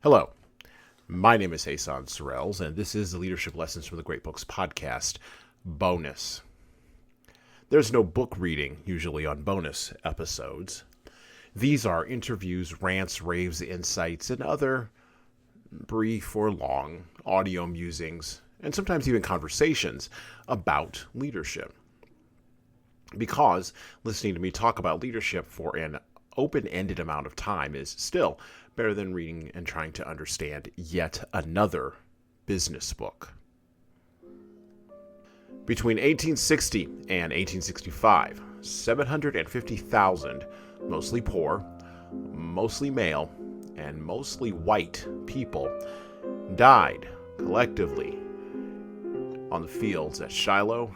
Hello, my name is Hasan Sorrells, and this is the Leadership Lessons from the Great Books podcast bonus. There's no book reading usually on bonus episodes. These are interviews, rants, raves, insights, and other brief or long audio musings, and sometimes even conversations about leadership. Because listening to me talk about leadership for an open-ended amount of time is still better than reading and trying to understand yet another business book. Between 1860 and 1865, 750,000, mostly poor, mostly male, and mostly white people died collectively on the fields at Shiloh,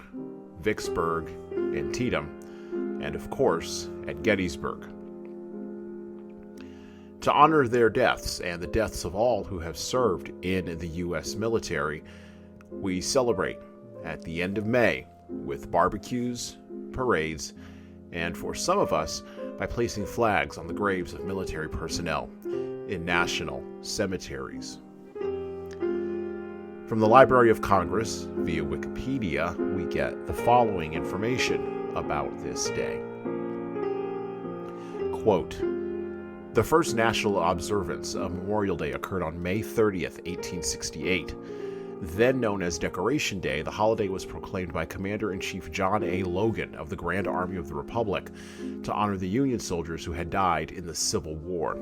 Vicksburg, Antietam, and of course at Gettysburg. To honor their deaths and the deaths of all who have served in the U.S. military, we celebrate at the end of May with barbecues, parades, and for some of us, by placing flags on the graves of military personnel in national cemeteries. From the Library of Congress, via Wikipedia, we get the following information about this day. Quote, "The first national observance of Memorial Day occurred on May 30th, 1868. Then known as Decoration Day, the holiday was proclaimed by Commander-in-Chief John A. Logan of the Grand Army of the Republic to honor the Union soldiers who had died in the Civil War.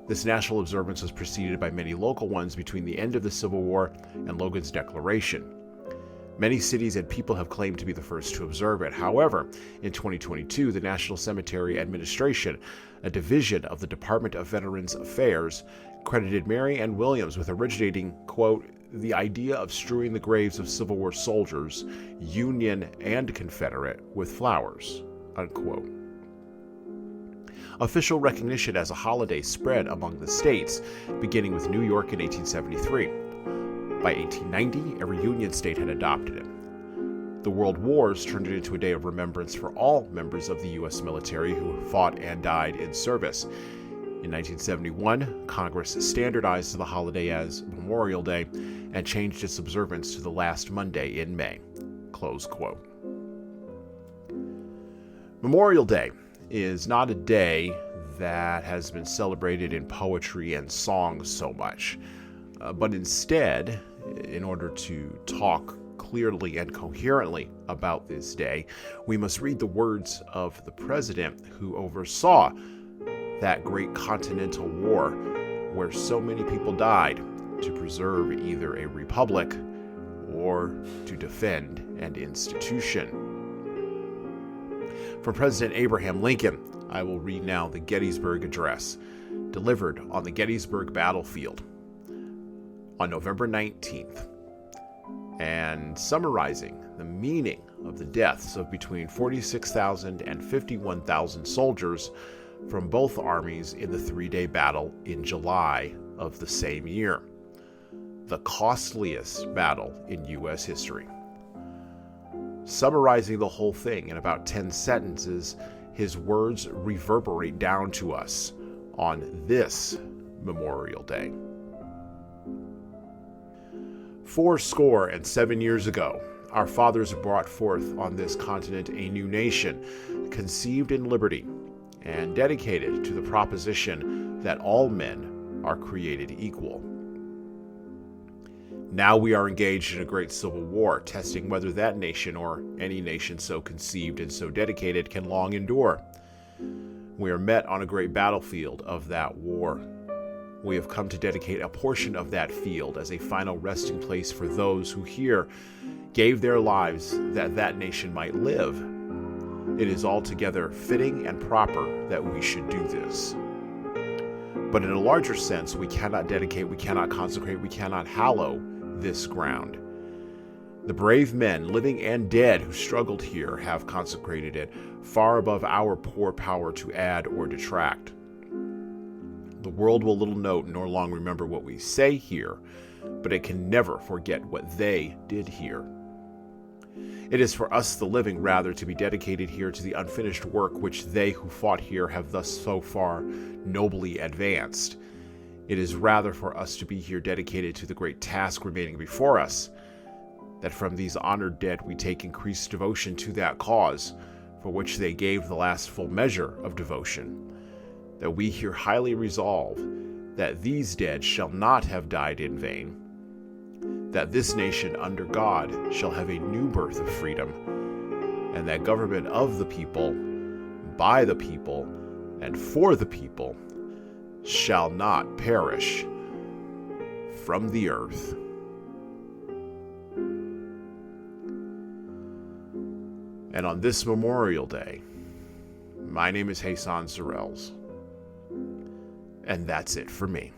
This national observance was preceded by many local ones between the end of the Civil War and Logan's declaration. Many cities and people have claimed to be the first to observe it. However, in 2022, the National Cemetery Administration, a division of the Department of Veterans Affairs, credited Mary Ann Williams with originating, quote, the idea of strewing the graves of Civil War soldiers, Union and Confederate, with flowers," unquote. Official recognition as a holiday spread among the states, beginning with New York in 1873. By 1890, every Union state had adopted it. The World Wars turned it into a day of remembrance for all members of the U.S. military who fought and died in service. In 1971, Congress standardized the holiday as Memorial Day and changed its observance to the last Monday in May. Close quote. Memorial Day is not a day that has been celebrated in poetry and songs so much, but instead, in order to talk clearly and coherently about this day, we must read the words of the president who oversaw that great continental war where so many people died to preserve either a republic or to defend an institution. From President Abraham Lincoln, I will read now the Gettysburg Address, delivered on the Gettysburg battlefield on November 19th, and summarizing the meaning of the deaths of between 46,000 and 51,000 soldiers from both armies in the three-day battle in July of the same year, the costliest battle in U.S. history. Summarizing the whole thing in about 10 sentences, his words reverberate down to us on this Memorial Day. 77 years ago, our fathers brought forth on this continent a new nation, conceived in liberty, and dedicated to the proposition that all men are created equal. Now we are engaged in a great civil war, testing whether that nation or any nation so conceived and so dedicated can long endure. We are met on a great battlefield of that war. We have come to dedicate a portion of that field as a final resting place for those who here gave their lives that that nation might live. It is altogether fitting and proper that we should do this. But in a larger sense, we cannot dedicate, we cannot consecrate, we cannot hallow this ground. The brave men, living and dead, who struggled here have consecrated it, far above our poor power to add or detract. The world will little note nor long remember what we say here, but it can never forget what they did here. It is for us, the living, rather, to be dedicated here to the unfinished work which they who fought here have thus so far nobly advanced. It is rather for us to be here dedicated to the great task remaining before us, that from these honored dead we take increased devotion to that cause for which they gave the last full measure of devotion, that we here highly resolve that these dead shall not have died in vain, that this nation under God shall have a new birth of freedom, and that government of the people, by the people, and for the people shall not perish from the earth. And on this Memorial Day, my name is Hassan Sorrells, and that's it for me.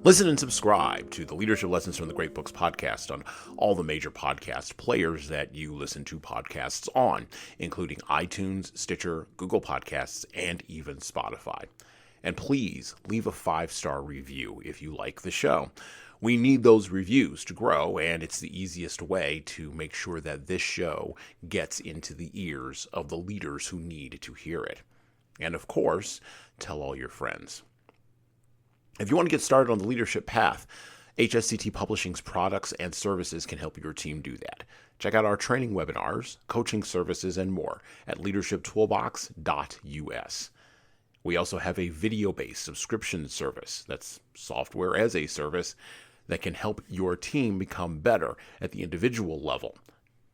Listen and subscribe to the Leadership Lessons from the Great Books podcast on all the major podcast players that you listen to podcasts on, including iTunes, Stitcher, Google Podcasts, and even Spotify. And please leave a 5-star review if you like the show. We need those reviews to grow, and it's the easiest way to make sure that this show gets into the ears of the leaders who need to hear it. And of course, tell all your friends. If you want to get started on the leadership path, HSCT Publishing's products and services can help your team do that. Check out our training webinars, coaching services, and more at leadershiptoolbox.us. We also have a video-based subscription service, that's software as a service, that can help your team become better at the individual level.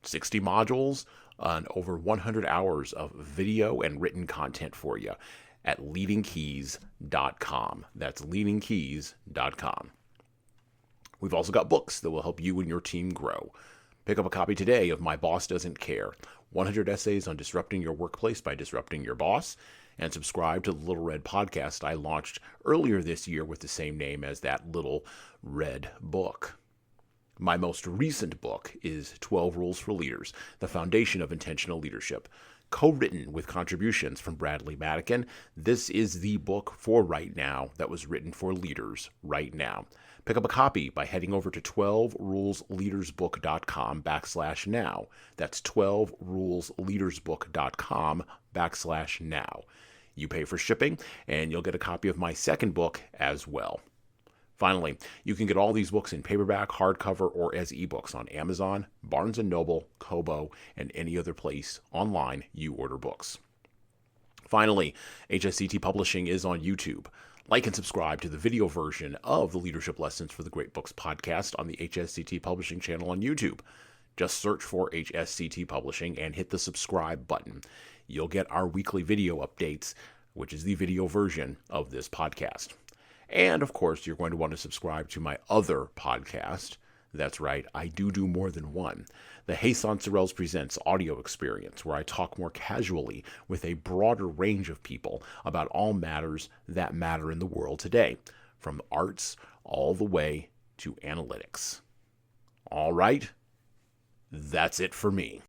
60 modules and over 100 hours of video and written content for you at LeadingKeys.com. That's LeadingKeys.com. We've also got books that will help you and your team grow. Pick up a copy today of My Boss Doesn't Care, 100 Essays on Disrupting Your Workplace by Disrupting Your Boss, and subscribe to the Little Red podcast I launched earlier this year with the same name as that Little Red book. My most recent book is 12 Rules for Leaders, the Foundation of Intentional Leadership. Co-written with contributions from Bradley Madigan, this is the book for right now that was written for leaders right now. Pick up a copy by heading over to 12rulesleadersbook.com/now. That's 12rulesleadersbook.com/now. You pay for shipping, and you'll get a copy of my second book as well. Finally, you can get all these books in paperback, hardcover, or as ebooks on Amazon, Barnes & Noble, Kobo, and any other place online you order books. Finally, HSCT Publishing is on YouTube. Like and subscribe to the video version of the Leadership Lessons for the Great Books podcast on the HSCT Publishing channel on YouTube. Just search for HSCT Publishing and hit the subscribe button. You'll get our weekly video updates, which is the video version of this podcast. And, of course, you're going to want to subscribe to my other podcast. That's right, I do more than one. The Hassan Sorrells Presents audio experience, where I talk more casually with a broader range of people about all matters that matter in the world today, from arts all the way to analytics. All right, that's it for me.